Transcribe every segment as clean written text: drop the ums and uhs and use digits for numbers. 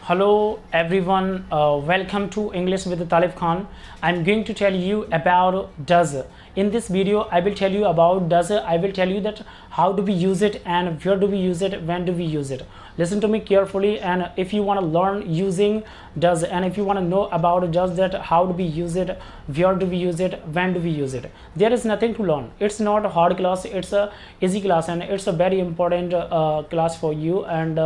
Hello everyone, welcome to English with Talib Khan. I'm going to tell you about does. In this video I will tell you about does. I will tell you that how do we use it and where do we use it, when do we use it. Listen to me carefully, and if you want to learn using does and if you want to know about does, that how do we use it, where do we use it, when do we use it, there is nothing to learn. It's not a hard class, it's a easy class, and it's a very important class for you, and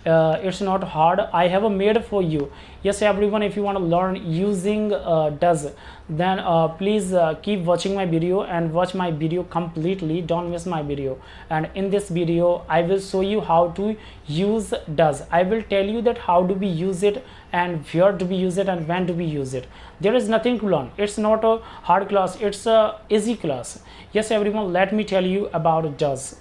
it's not hard. I have made for you. Yes everyone, if you want to learn using does, then please keep watching my video and watch my video completely. Don't miss my video. And in this video I will show you how to use does. I will tell you that how do we use it and where do we use it and when do we use it. There is nothing to learn. It's not a hard class, it's a easy class. Yes everyone, let me tell you about does.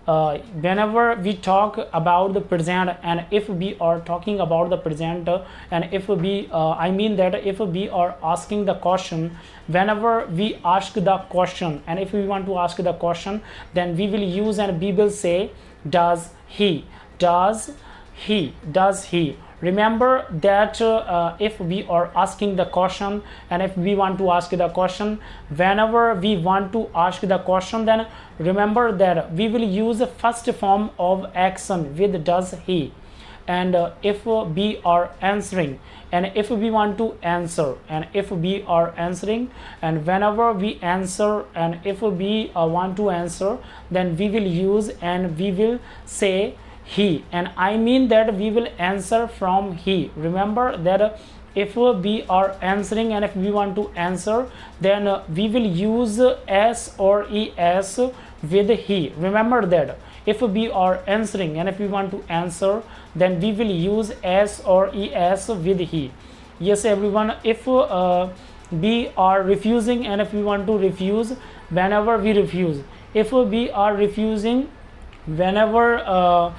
Whenever we talk about the present, and if we are talking about the present, and if we I mean that if we are asking the question, whenever we ask the question, and if we want to ask the question, then we will use and we will say does he, does he, does he. Remember that if we are asking the question and if we want to ask the question, whenever we want to ask the question, then remember that we will use the first form of action with does he. And if we are answering, and if we want to answer, and if we are answering, and whenever we answer, and if we want to answer, then we will use and we will say he, and I mean that we will answer from he. Remember that if we are answering and if we want to answer, then we will use s or es with he. Remember that if we are answering and if we want to answer, then we will use s or es with he. Yes everyone, if we are refusing and if we want to refuse, whenever we refuse, if we are refusing, whenever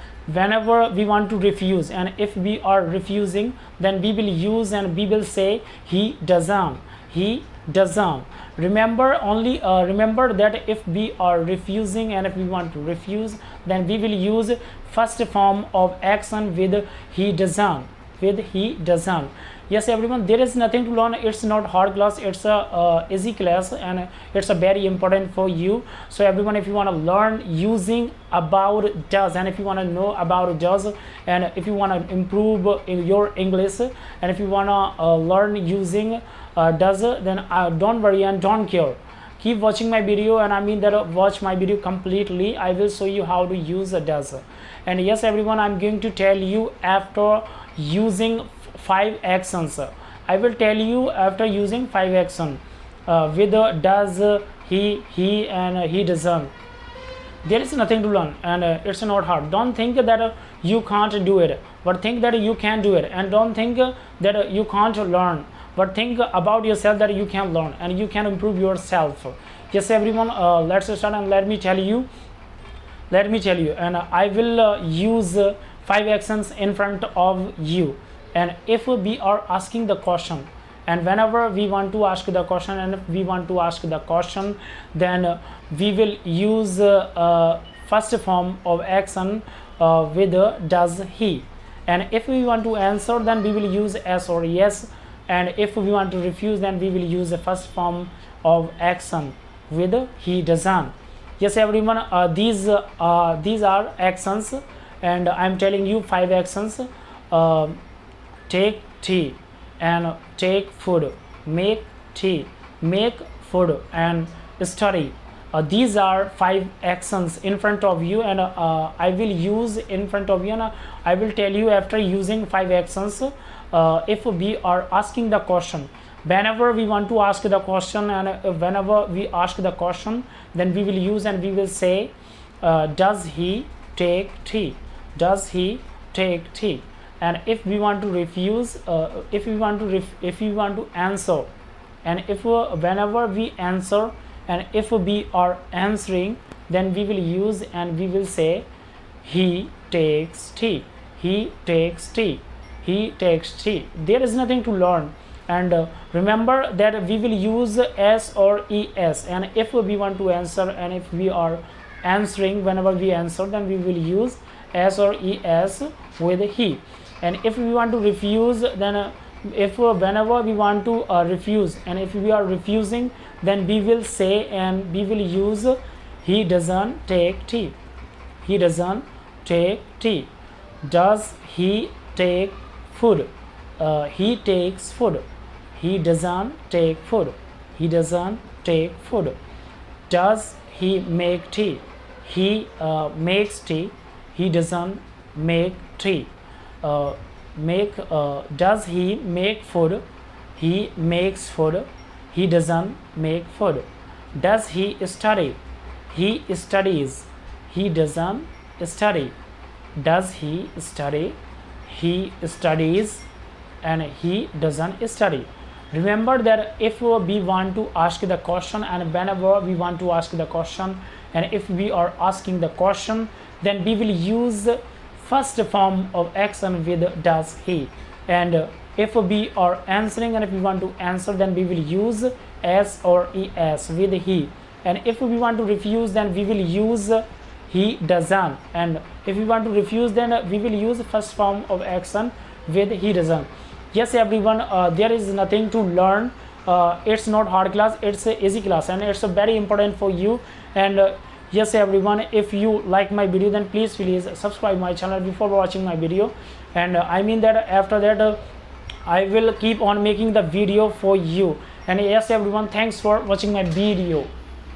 we want to refuse, and if we are refusing, then we will use and we will say he doesn't, he doesn't. Remember only remember that if we are refusing and if we want to refuse, then we will use first form of action with he doesn't, with he doesn't. Yes everyone, there is nothing to learn. It's not hard class, it's a easy class, and it's a very important for you. So everyone, if you want to learn using about does, and if you want to know about does, and if you want to improve in your English, and if you want to learn using does, then don't worry and don't care. Keep watching my video, and I mean that watch my video completely. I will show you how to use does. And yes everyone, I'm going to tell you after using 5 actions. I will tell you after using 5 action with does, he and he doesn't. There is nothing to learn, and it's not hard. Don't think that you can't do it, but think that you can do it. And don't think that you can't learn, but think about yourself that you can learn and you can improve yourself. Yes everyone, let's start, and let me tell you, and I will use 5 actions in front of you. And if we are asking the question, and whenever we want to ask the question, and if we want to ask the question, then we will use first form of action with does he. And if we want to answer, then we will use s or yes. And if we want to refuse, then we will use the first form of action with he doesn't. Yes everyone, these are actions, and I'm telling you 5 actions. Take tea and take food, make tea, make food, and study. These are 5 actions in front of you, and I will use in front of you, and I will tell you after using 5 actions. If we are asking the question, whenever we want to ask the question, and whenever we ask the question, then we will use and we will say does he take tea, does he take tea. And if we want to refuse, if we want to answer, and if whenever we answer, and if we are answering, then we will use and we will say he takes tea, he takes tea, he takes tea. There is nothing to learn. And remember that we will use s or es, and if we want to answer, and if we are answering, whenever we answer, then we will use s or es with he. And if we want to refuse, then if whenever we want to refuse, and if we are refusing, then we will say, and we will use he doesn't take tea. He doesn't take tea. Does he take food? He takes food. He doesn't take food. He doesn't take food. Does he make tea? He makes tea. He doesn't make tea. Does he make food? He makes food. He doesn't make food. Does he study? He studies. He doesn't study. Does he study? He studies, and he doesn't study. Remember that if we want to ask the question, and whenever we want to ask the question, and if we are asking the question, then we will use first form of action with does he. And if we are answering, and if we want to answer, then we will use s or es with he. And if we want to refuse, then we will use he doesn't. And if we want to refuse, then we will use first form of action with he doesn't. Yes everyone, there is nothing to learn. It's not hard class, it's a easy class, and it's very important for you. And yes everyone, if you like my video, then please subscribe my channel before watching my video. And I mean that after that I will keep on making the video for you. And yes everyone, thanks for watching my video.